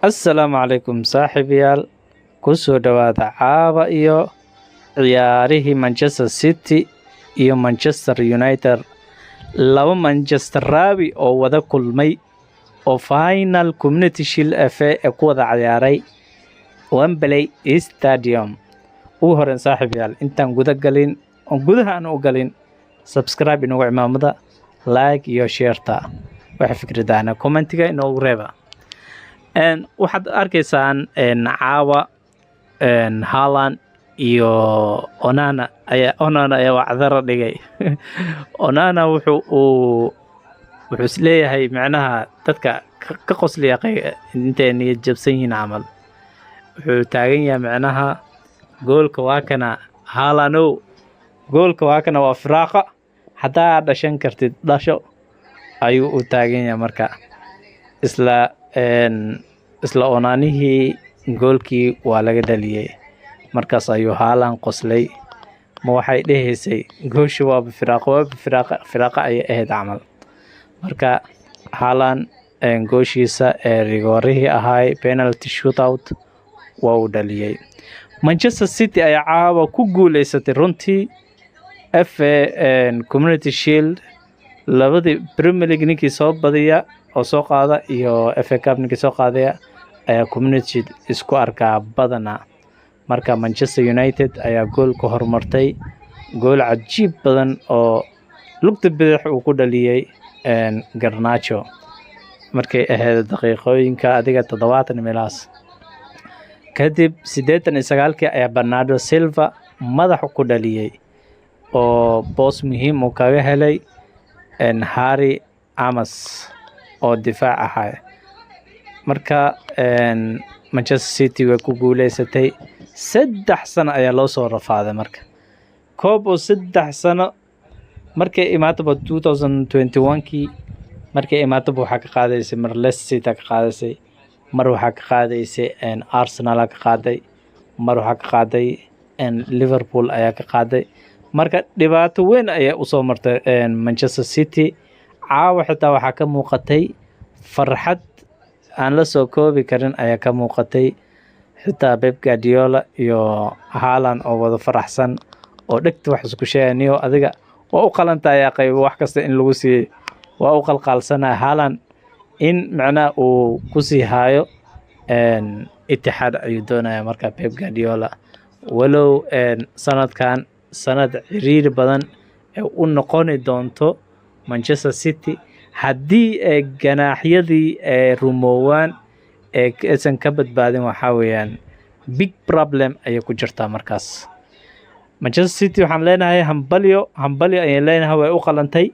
Assalaamu calaykum saaxiibayaal, ku soo dhawaada caawa iyo ciyaarihii Manchester City iyo Manchester United, laba Manchesteraawi oo wada kulmay oo final Community Shield FA ee ku wada ciyaaray Wembley Stadium. ugu horreyn saaxiibayaal, intaan gudaha aan u galin, subscribe inoogu cimaamada, like iyo share-ta, waxa fikradaana commentiga inoogu reeba. waxaad arkaysaan caawa Haaland iyo Onana ayaa wacdara dhigay. Onana wuxuu isleeyahay macnaha dadka ka qosliya intay niyad jabsan yihiin camal. Wuxuu taagan yahay macnaha goolka waa kana Haaland, goolka waa kana waa firaaqa, hadaa dhashan kartid dhasho ayuu u taagan yahay. Marka isla Onanihii goolkii waa laga dhaliyay, markaas ayuu Haaland qoslay. Ma waxay dhahaysay gooshu waa firaaqa ay ahayd camal. Marka Haaland gooshiisa rigoorihii ahaay penalty shootout waa uu dhaliyay. Manchester City ayaa caawa ku guuleysatay runtii FA Community Shield, labadii Premier League ninkii soo badiya oo soo qaada iyo FA Cup ninkii soo qaadaya ayaa Community isku arkaa badana. Marka Manchester United ayaa gool ka hormartay, gool cajiib badan oo lugta bidix uu ku dhaliyay Garnacho markay ahayd daqiiqooyinka adiga 70 meelaas. Kadib 89 ayaa Bernardo Silva madax ku dhaliyay oo boos muhiim uu kaga helay Harry Amos oo difaac ahaa. Marka Manchester City way ku guuleysatay. 3 sano ayaa loo soo rafaaday. Marka koob oo 3 sano markay imaataba 2021kii markay imaataba waxaa ka qaadaysay mar Leicester City ka qaadaysay, mar waxaa ka qaadaysay Arsenal ka qaaday, mar waxaa ka qaaday Liverpool ayaa ka qaaday. Marka dhibaato weyn ayaa u soo martay Manchester City. caawa xitaa waxaa ka muuqatay farxad aan la soo koobi karin ayaa ka muuqatay. xitaa Pep Guardiola iyo Haaland oo wada faraxsan oo dhigta wax isku sheeganayo, adiga waa u qalantaa qayb wax kasta in lagu siiyay. waa u qalqalsanaa Haaland in macnaha uu ku sii haayo Itixaad ayuu doonaya. Marka Pep Guardiola walow sanadkan sanad ciriiri badan ee u noqoni doonto Manchester City haddii ganaaxyadii rumoowaan aysan ka badbaadin, waxaa weeyaan big problem ayay ku jirtaa. Markaas Manchester City waxaan leenahay hambalyo ayay leenahay, way u qalantay.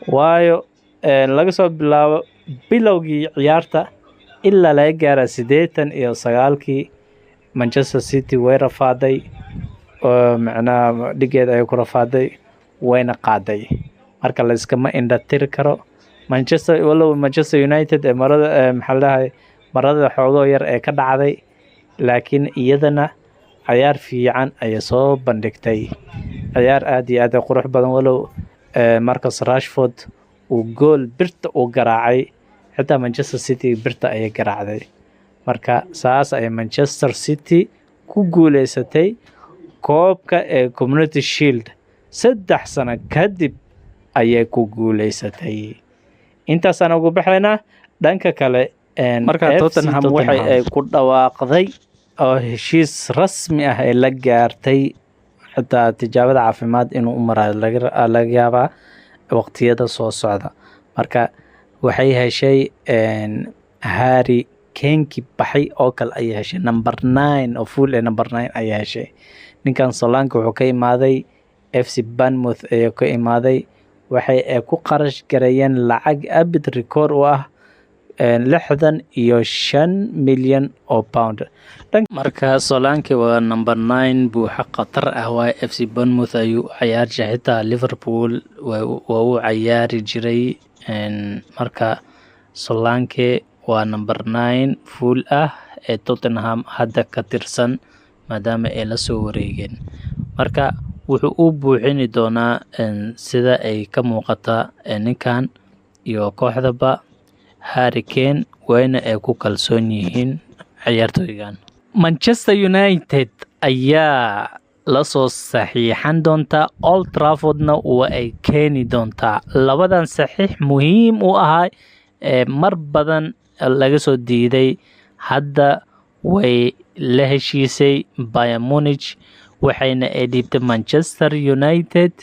waayo laga soo bilaabo bilowgii ciyaarta ilaa laga gaara 89kii Manchester City way rafaaday oo macnaha dhigeed ay ku rafaaday wayna qaaday. marka la iskama indhatiri karo Manchester United marada xoogoo yar ee ka dhacday, laakiin iyadana ciyaar fiican ayay soo bandhigtay, ciyaar aad iyo aad u qurux badan. walow Marcus Rashford uu gool birta u garaacay, xitaa Manchester City birta ayay garaacday. marka saas ay Manchester City ku guuleysatay koobka Community Shield 3 sano kadib ayay ku guuleysatay. intaasaan ugu baxaynaa dhanka kale. marka Tottenham waxay ku dhawaaqday oo heshiis rasmi ah ay la gaartay, xitaa tijaabada caafimaad inuu u marayo laga yaabaa waqtiyada soo socda. marka waxay heshay Harry Kane baxay oo kale ayay heshay number 9 oo full number 9 ayay heshay. ninkan Solanke wuxuu ka imaaday FC Bournemouth ayuu ka imaaday. waxay ku qarash gareeyeen lacag abid record u ah 65 milyan oo pound. marka Solanke waa number 9 buu khatar ah. waa FC Bournemouth ayuu ciyaarjay, xitaa Liverpool waa uu ciyaari jiray. marka Solanke waa number 9 full ah ee Tottenham hadda ka tirsan, maadaama ay la soo wareegeen. marka wuxuu u buuxini doonaa sida ay ka muuqata ninkan iyo kooxdaba Harry Kane wayna ay ku kalsoon yihiin ciyaartooygan. Manchester United ayaa la soo saxiixan doonta Old Traffordna waa ay keeni doontaa. Labadan saxiix muhiim u ahaa mar badan laga soo diiday. Hadda way la heshiisay Bayern Munich waxayna ay dhiibtay Manchester United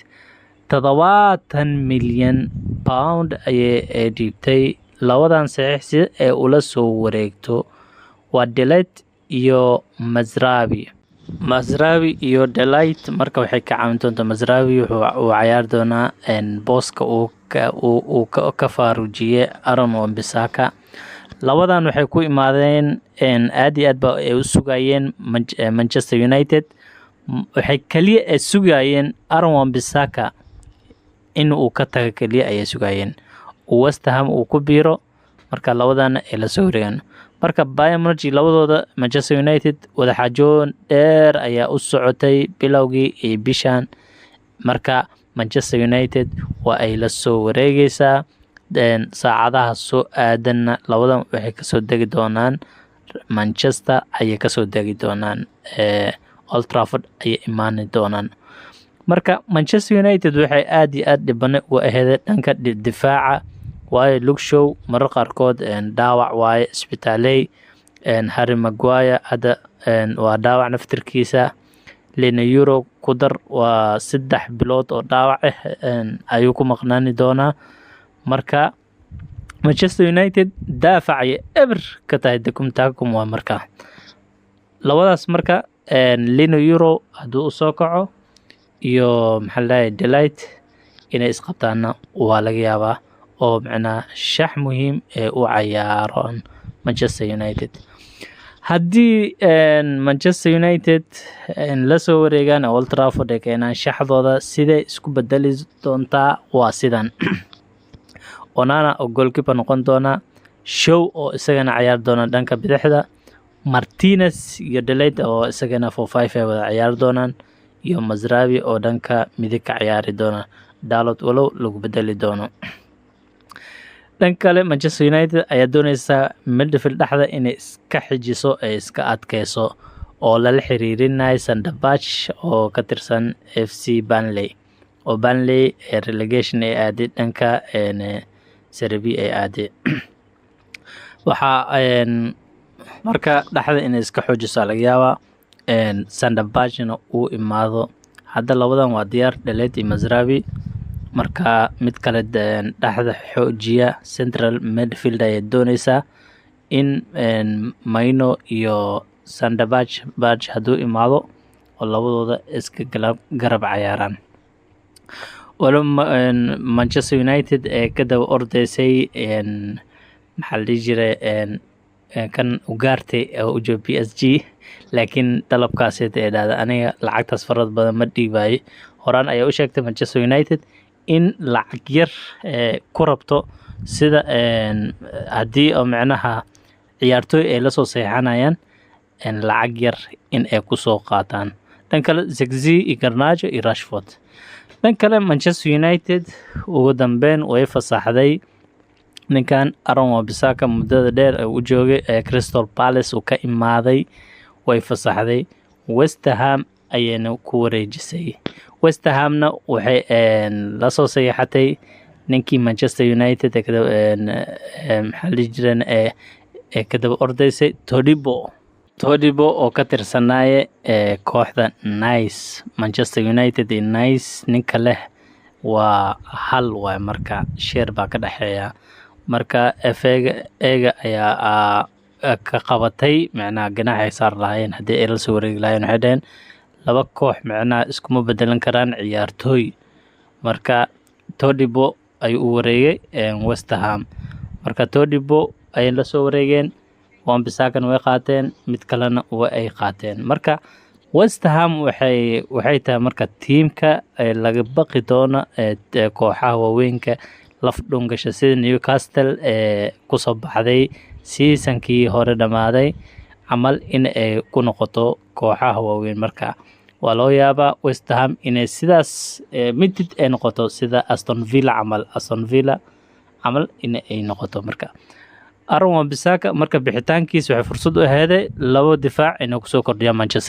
70 milyan pound ayay dhiibtay. Labadan saxiix si ay ula soo wareegto waa Delight iyo Mazraoui iyo Delight. Marka waxay ka caawin doontaa Mazraoui wuxuu ciyaar doonaa booska uu ka faaruujiyay Aaron Wan-Bissaka. Labadan waxay ku imaadeen aad iyo aad ba ay u sugayeen Manchester United. Waxay kaliya ay sugayeen Aaron Wan-Bissaka in uu ka tago kaliya ay sugayeen West Ham uu ku biiro. Marka labadan ay la soo wareegaan. Marka Bayern Munich labadooda Manchester United wada xaajoon dheer ayaa u socotay bilowgii ee bishan. Marka Manchester United waa ay la soo wareegaysaa saacadaha soo aadanna labadan waxay ka soo degi doonaan Manchester ayay ka soo degi doonaan Old Trafford ayay imaan doonaan. Marka Manchester United waxay aad iyo aad dhibane u ahayd dhanka difaaca waayo Luke Shaw marar qaarkood dhaawac waaye isbitaalay. Harry Maguire hadda waa dhaawac naftirkiisa. Lena Euro ku dar waa 3 bilood oo dhaawac ayuu ku maqnaani doonaa. Marka Manchester United daafacay ever ka tahay Kumtakum waa marka labadaas marka Lena Euro haduu soo kaco iyo maxay Delight inay isqabtaana waa laga yaabaa oo macna shax muhiim ee u ciyaaran Manchester United. Haddii Manchester United la soo wareegaan Old Trafford ee keenan shaxdooda sida isku bedeli doontaa waa sidan. Onana oo goalkeeper noqon doona. Shaw oo isagana ciyaar doona dhanka bidixda. Martinez iyo Delight oo isagana 4-5 ay wada ciyaar doonaan iyo Mazraoui oo dhanka midig ka ciyaari doona. Dalot walow lagu bedeli doono. Dhanka kale Manchester United ayaa doonaysa midfield dhaxda inay iska xijiso ee iska adkayso oo la xiriirinayo Sandbach oo ka tirsan FC Burnley oo Burnley relegation ay aaday dhanka Serie B ay aaday. Waxa marka dhaxda inay iska xoojiso laga yaabaa Sandbachna uu imaado. Hadda labadan waa diyaar Delight iyo Mazraoui. Marka mid kale dhaxda xoojiya central midfield ay doonaysa in Maino iyo Sandbach haduu imaado oo labadooda iska garab ciyaaraan. Walo Manchester United ee ka daba ordaysay maxaa la jiray kan u gaartay oo u PSG laakiin dalabkaas ee dhada aniga lacagtaas farad badan ma dhiibay. Horaan ayaa u sheegtay Manchester United in lacag yar ku rabto sida haddii oo macnaha ciyaartooy ay la soo saxiixanayaan lacag yar in ay ku soo qaataan. Dhan kale Zexi iyo Garnacho iyo Rashford. Dhan kale Manchester United ugu dambeyn way fasaxday ninkan Aaron Wan-Bissaka muddada dheer u joogay Crystal Palace uu ka imaaday way fasaxday. West Ham ayayna ku wareejisay. West Hamna waxay la soo saxiixatay ninkii Manchester United maxaa la jiran ka daba ordaysay Todibo oo ka tirsanaaye kooxda Nice. Manchester United iyo Nice ninka leh waa hal waay marka share baa ka dhaxeeya. Marka FA ayaa ka qabatay macnaha ganaxay saar lahayn haddii ay la soo wareegi lahayn waxay dhaheen laba koox macnaha iskuma bedelan karaan ciyaartooy. Marka Todibo ay u wareegay West Ham. Marka Todibo ay la soo wareegeen Wan-Bissaka way qaateen mid kalena waa ay qaateen. Marka West Ham waxay tahay marka tiimka laga baqi doono kooxaha waaweynka laf dhungasha sida Newcastle ku soo baxday seasonkii hore dhamaaday camal in ay ku noqoto kooxaha waaweyn. Marka waa loo yaabaa West Ham inay sidaas midid ay noqoto sida Aston Villa camal in ay noqoto. Marka Aaron Wan-Bissaka marka bixitaankiisa waxay fursad u aheeday labo difaac inuu ku soo kordhiyo Manchester